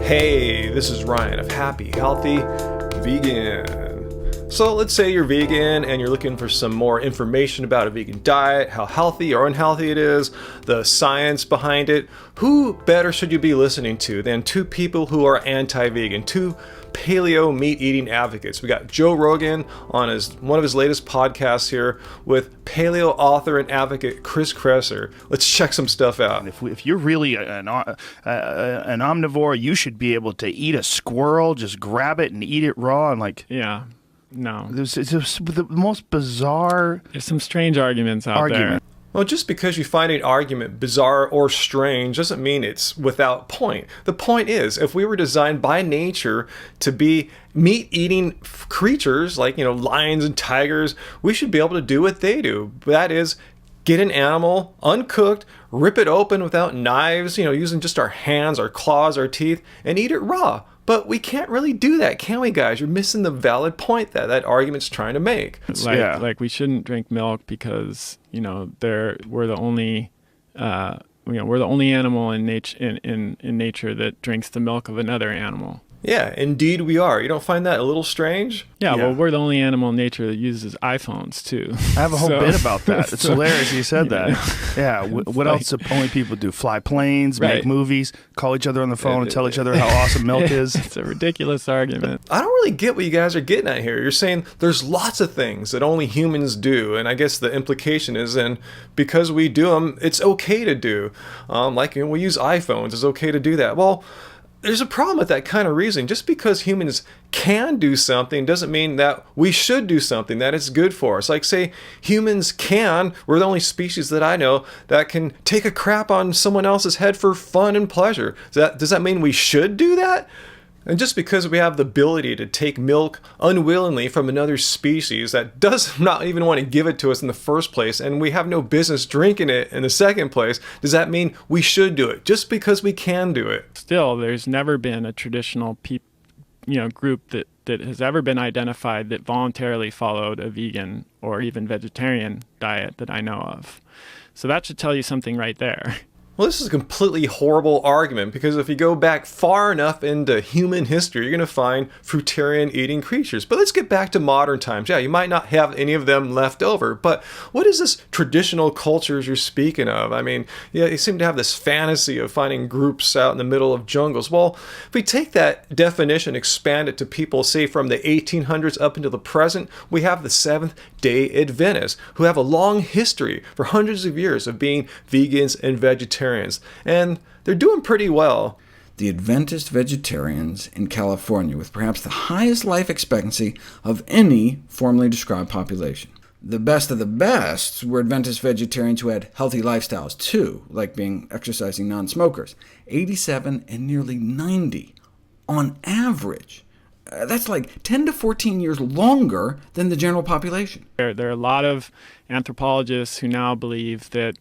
Hey, this is Ryan of Happy Healthy Vegan. So let's say you're vegan and you're looking for some more information about a vegan diet, how healthy or unhealthy it is, the science behind it. Who better should you be listening to than two people who are anti-vegan, two paleo meat-eating advocates? We got Joe Rogan on one of his latest podcasts here with paleo author and advocate Chris Kresser. Let's check some stuff out. If you're really an omnivore, you should be able to eat a squirrel, just grab it and eat it raw, and Yeah. No. It's the most bizarre. There's some strange arguments out there. Well, just because you find an argument bizarre or strange doesn't mean it's without point. The point is, if we were designed by nature to be meat-eating creatures like, lions and tigers, we should be able to do what they do. That is, get an animal uncooked, rip it open without knives, using just our hands, our claws, our teeth, and eat it raw. But we can't really do that, can we, guys? You're missing the valid point that argument's trying to make. Like we shouldn't drink milk because we're the only we're the only animal in nature that drinks the milk of another animal. Yeah, indeed we are. You don't find that a little strange? Yeah, well, we're the only animal in nature that uses iPhones, too. I have a whole bit about that. It's hilarious you said that. Yeah, what else do only people do? Fly planes, make movies, call each other on the phone and tell each other how awesome milk is? It's a ridiculous argument. I don't really get what you guys are getting at here. You're saying there's lots of things that only humans do, and I guess the implication is then because we do them, it's okay to do. We use iPhones, it's okay to do that. Well, there's a problem with that kind of reasoning. Just because humans can do something doesn't mean that we should do something, that it's good for us. Like, say, humans we're the only species that I know that can take a crap on someone else's head for fun and pleasure. Does that mean we should do that? And just because we have the ability to take milk unwillingly from another species that does not even want to give it to us in the first place, and we have no business drinking it in the second place, does that mean we should do it just because we can do it? Still, there's never been a traditional group that has ever been identified that voluntarily followed a vegan or even vegetarian diet that I know of. So that should tell you something right there. Well, this is a completely horrible argument because if you go back far enough into human history, you're going to find fruitarian-eating creatures. But let's get back to modern times. Yeah, you might not have any of them left over, but what is this traditional cultures you're speaking of? I mean, you seem to have this fantasy of finding groups out in the middle of jungles. Well, if we take that definition, expand it to people, say, from the 1800s up into the present, we have the Seventh-day Adventists, who have a long history for hundreds of years of being vegans and vegetarians. And they're doing pretty well. The Adventist vegetarians in California, with perhaps the highest life expectancy of any formally described population. The best of the best were Adventist vegetarians who had healthy lifestyles too, like exercising non-smokers, 87 and nearly 90 on average. That's like 10 to 14 years longer than the general population. There are a lot of anthropologists who now believe that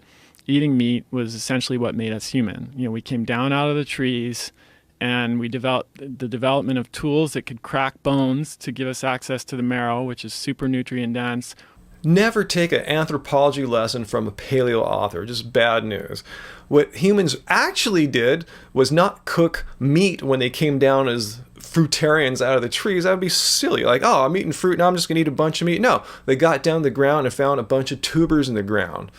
eating meat was essentially what made us human. We came down out of the trees, and we developed the development of tools that could crack bones to give us access to the marrow, which is super nutrient dense. Never take an anthropology lesson from a paleo author, just bad news. What humans actually did was not cook meat when they came down as fruitarians out of the trees. That would be silly. Like, oh, I'm eating fruit, now I'm just going to eat a bunch of meat. No, they got down to the ground and found a bunch of tubers in the ground.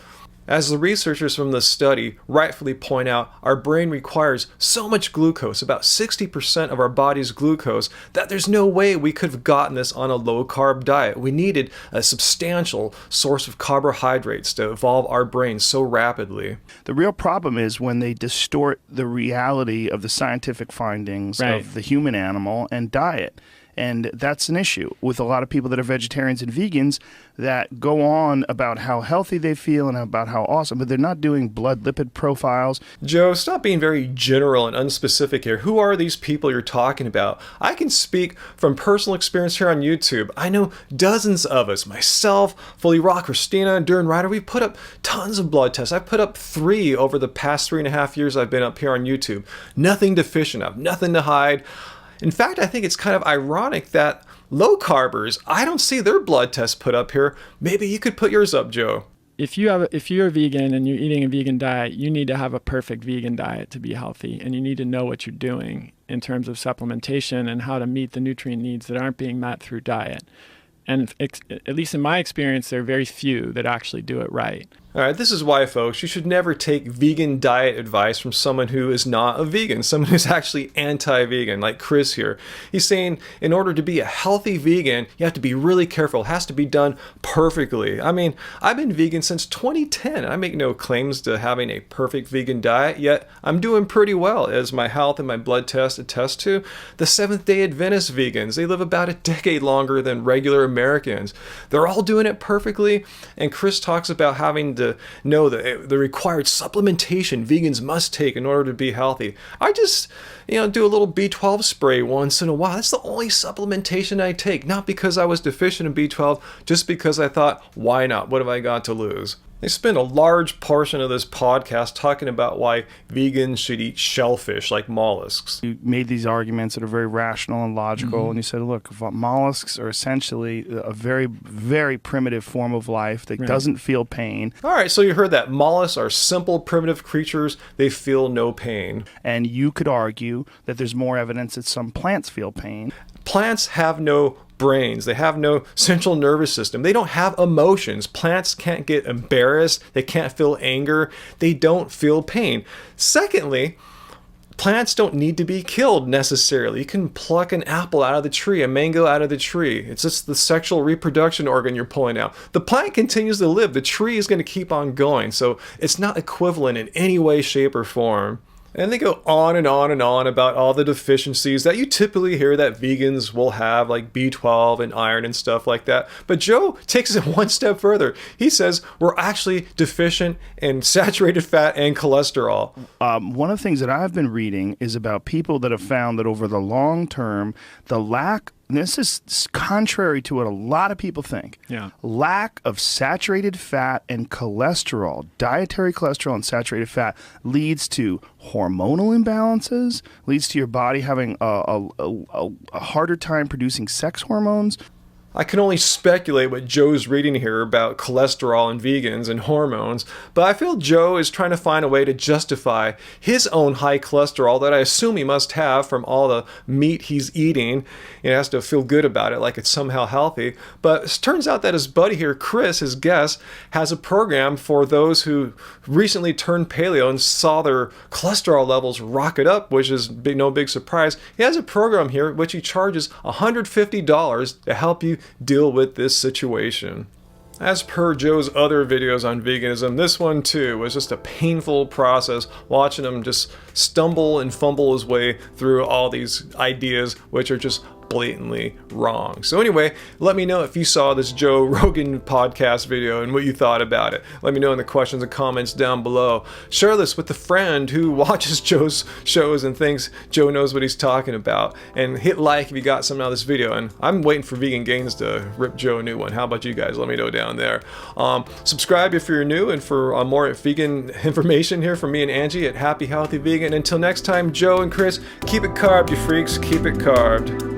As the researchers from the study rightfully point out, our brain requires so much glucose, about 60% of our body's glucose, that there's no way we could have gotten this on a low-carb diet. We needed a substantial source of carbohydrates to evolve our brains so rapidly. The real problem is when they distort the reality of the scientific findings of the human animal and diet. And that's an issue with a lot of people that are vegetarians and vegans that go on about how healthy they feel and about how awesome, but they're not doing blood lipid profiles. Joe, stop being very general and unspecific here. Who are these people you're talking about? I can speak from personal experience here on YouTube. I know dozens of us, myself, Fully Raw, Christina, Duran Ryder, we've put up tons of blood tests. I've put up 3 over the past 3.5 years I've been up here on YouTube. Nothing deficient of, nothing to hide. In fact, I think it's kind of ironic that low carbers, I don't see their blood tests put up here. Maybe you could put yours up, Joe. if you're a vegan and you're eating a vegan diet, you need to have a perfect vegan diet to be healthy, and you need to know what you're doing in terms of supplementation and how to meet the nutrient needs that aren't being met through diet. And at least in my experience, there are very few that actually do it right. All right, this is why, folks, you should never take vegan diet advice from someone who is not a vegan, someone who's actually anti-vegan, like Chris here. He's saying in order to be a healthy vegan, you have to be really careful. It has to be done perfectly. I mean, I've been vegan since 2010. I make no claims to having a perfect vegan diet, yet I'm doing pretty well, as my health and my blood test attest to. The Seventh-day Adventist vegans, they live about a decade longer than regular Americans. They're all doing it perfectly, and Chris talks about having to know the required supplementation vegans must take in order to be healthy. I just, do a little B12 spray once in a while. That's the only supplementation I take, not because I was deficient in B12, just because I thought, why not? What have I got to lose? They spend a large portion of this podcast talking about why vegans should eat shellfish like mollusks. You made these arguments that are very rational and logical, and you said, look, mollusks are essentially a very, very primitive form of life that doesn't feel pain. All right, so you heard that. Mollusks are simple, primitive creatures. They feel no pain. And you could argue that there's more evidence that some plants feel pain. Plants have no brains. They have no central nervous system. They don't have emotions. Plants can't get embarrassed. They can't feel anger. They don't feel pain. Secondly, plants don't need to be killed necessarily. You can pluck an apple out of the tree, a mango out of the tree. It's just the sexual reproduction organ you're pulling out. The plant continues to live. The tree is going to keep on going. So it's not equivalent in any way, shape, or form. And they go on and on and on about all the deficiencies that you typically hear that vegans will have, like B12 and iron and stuff like that. But Joe takes it one step further. He says we're actually deficient in saturated fat and cholesterol. One of the things that I've been reading is about people that have found that over the long term, the lack, and this is contrary to what a lot of people think. Lack of saturated fat and cholesterol, dietary cholesterol and saturated fat, leads to hormonal imbalances, leads to your body having a harder time producing sex hormones. I can only speculate what Joe's reading here about cholesterol and vegans and hormones, but I feel Joe is trying to find a way to justify his own high cholesterol that I assume he must have from all the meat he's eating. He has to feel good about it, like it's somehow healthy. But it turns out that his buddy here, Chris, his guest, has a program for those who recently turned paleo and saw their cholesterol levels rocket up, which is no big surprise. He has a program here which he charges $150 to help you deal with this situation. As per Joe's other videos on veganism, this one too was just a painful process, watching him just stumble and fumble his way through all these ideas which are just blatantly wrong. So anyway, let me know if you saw this Joe Rogan podcast video and what you thought about it. Let me know in the questions and comments down below. Share this with a friend who watches Joe's shows and thinks Joe knows what he's talking about. And hit like if you got something out of this video. And I'm waiting for Vegan Gains to rip Joe a new one. How about you guys? Let me know down there. Subscribe if you're new, and for more vegan information here from me and Angie at Happy Healthy Vegan. Until next time, Joe and Chris, keep it carved, you freaks. Keep it carved.